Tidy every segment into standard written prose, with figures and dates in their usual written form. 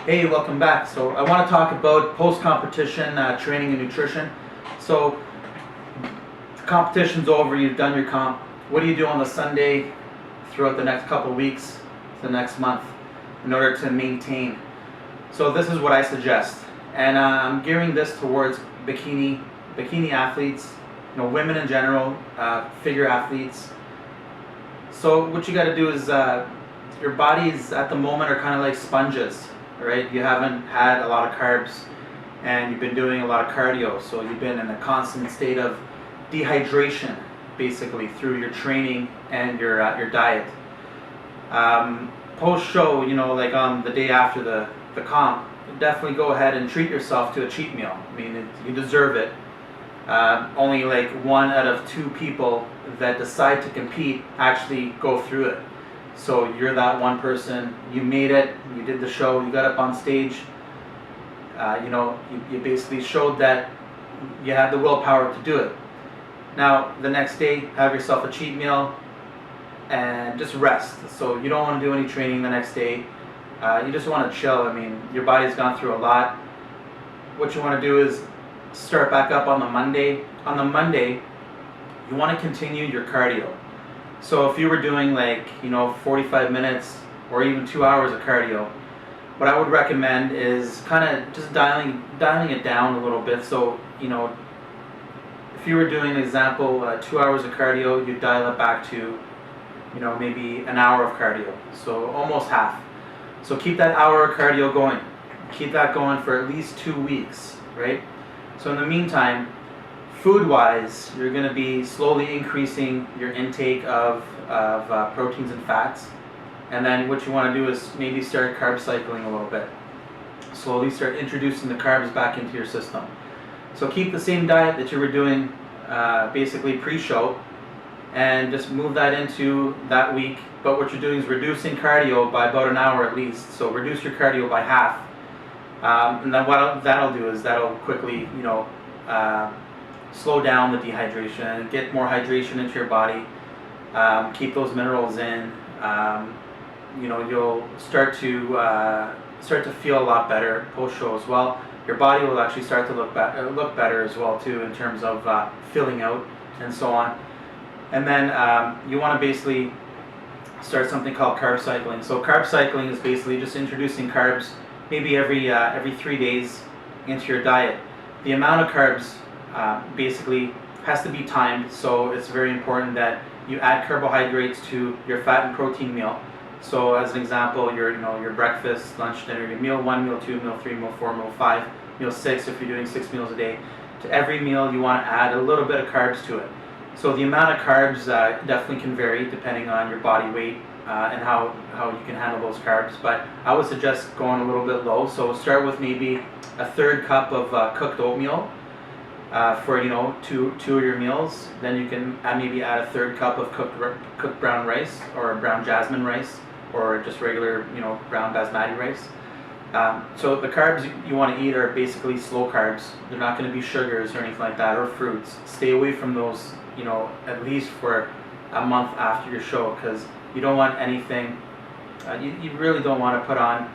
Hey, welcome back. So I want to talk about post-competition training and nutrition. So the competition's over, you've done your comp. What do you do on the Sunday throughout the next couple of weeks, the next month, in order to maintain? So this is what I suggest, and I'm gearing this towards bikini athletes, women in general, figure athletes. So what you got to do is your bodies at the moment are kind of like sponges, right? You haven't had a lot of carbs and you've been doing a lot of cardio, so you've been in a constant state of dehydration basically through your training and your diet. Post show, like on the day after the comp, definitely go ahead and treat yourself to a cheat meal. I mean, you deserve it. Only like 1 out of 2 people that decide to compete actually go through it. So you're that one person. You made it. You did the show. You got up on stage. You basically showed that you had the willpower to do it. Now the next day, have yourself a cheat meal and just rest. So you don't want to do any training the next day. You just want to chill. I mean, your body's gone through a lot. What you want to do is start back up on the Monday. On the Monday, you want to continue your cardio. So if you were doing 45 minutes or even 2 hours of cardio, what I would recommend is kind of just dialing it down a little bit. So if you were doing, an example, 2 hours of cardio, you dial it back to maybe an hour of cardio. So almost half. So keep that hour of cardio going. Keep that going for at least 2 weeks, right? So in the meantime, food-wise, you're going to be slowly increasing your intake of proteins and fats. And then what you want to do is maybe start carb cycling a little bit. Slowly start introducing the carbs back into your system. So keep the same diet that you were doing basically pre-show and just move that into that week. But what you're doing is reducing cardio by about an hour at least. So reduce your cardio by half. And then what that'll do is that'll quickly, slow down the dehydration, get more hydration into your body, keep those minerals in. You'll start to feel a lot better post show as well. Your body will actually start to look better as well too, in terms of filling out and so on. And then you want to basically start something called carb cycling. So carb cycling is basically just introducing carbs maybe every 3 days into your diet. The amount of carbs basically has to be timed, so it's very important that you add carbohydrates to your fat and protein meal. So as an example, your breakfast, lunch, dinner, your meal 1, meal 2, meal 3, meal 4, meal 5, meal 6 if you're doing 6 meals a day. To every meal you want to add a little bit of carbs to it. So the amount of carbs definitely can vary depending on your body weight and how you can handle those carbs, but I would suggest going a little bit low. So start with maybe a 1/3 cup of cooked oatmeal for two of your meals. Then you can maybe add a 1/3 cup of cooked brown rice or brown jasmine rice or just regular brown basmati rice. So the carbs you want to eat are basically slow carbs. They're not going to be sugars or anything like that, or fruits. Stay away from those at least for a month after your show, because you don't want anything, you really don't want to put on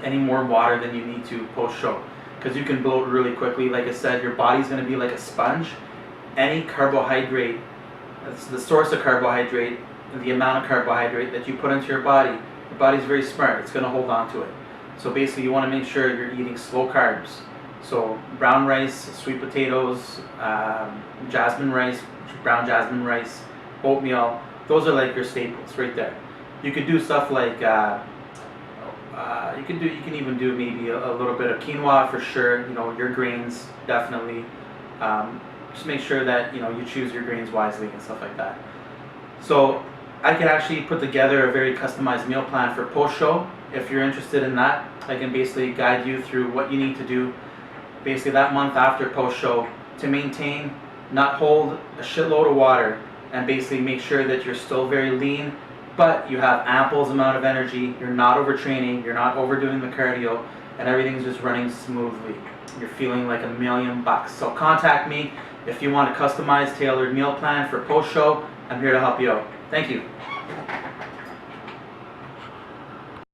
any more water than you need to post-show, because you can bloat really quickly. Like I said, your body's going to be like a sponge. Any carbohydrate, that's the source of carbohydrate, and the amount of carbohydrate that you put into your body's very smart. It's going to hold on to it. So basically you want to make sure you're eating slow carbs. So brown rice, sweet potatoes, jasmine rice, brown jasmine rice, oatmeal. Those are like your staples right there. You could do stuff like you can even do maybe a little bit of quinoa for sure. Your grains definitely. Just make sure that you choose your grains wisely and stuff like that. So I can actually put together a very customized meal plan for post show. If you're interested in that, I can basically guide you through what you need to do basically that month after post show to maintain, not hold a shitload of water, and basically make sure that you're still very lean, but you have ample amount of energy, you're not overtraining, you're not overdoing the cardio, and everything's just running smoothly. You're feeling like $1,000,000. So contact me if you want a customized, tailored meal plan for post-show. I'm here to help you out. Thank you.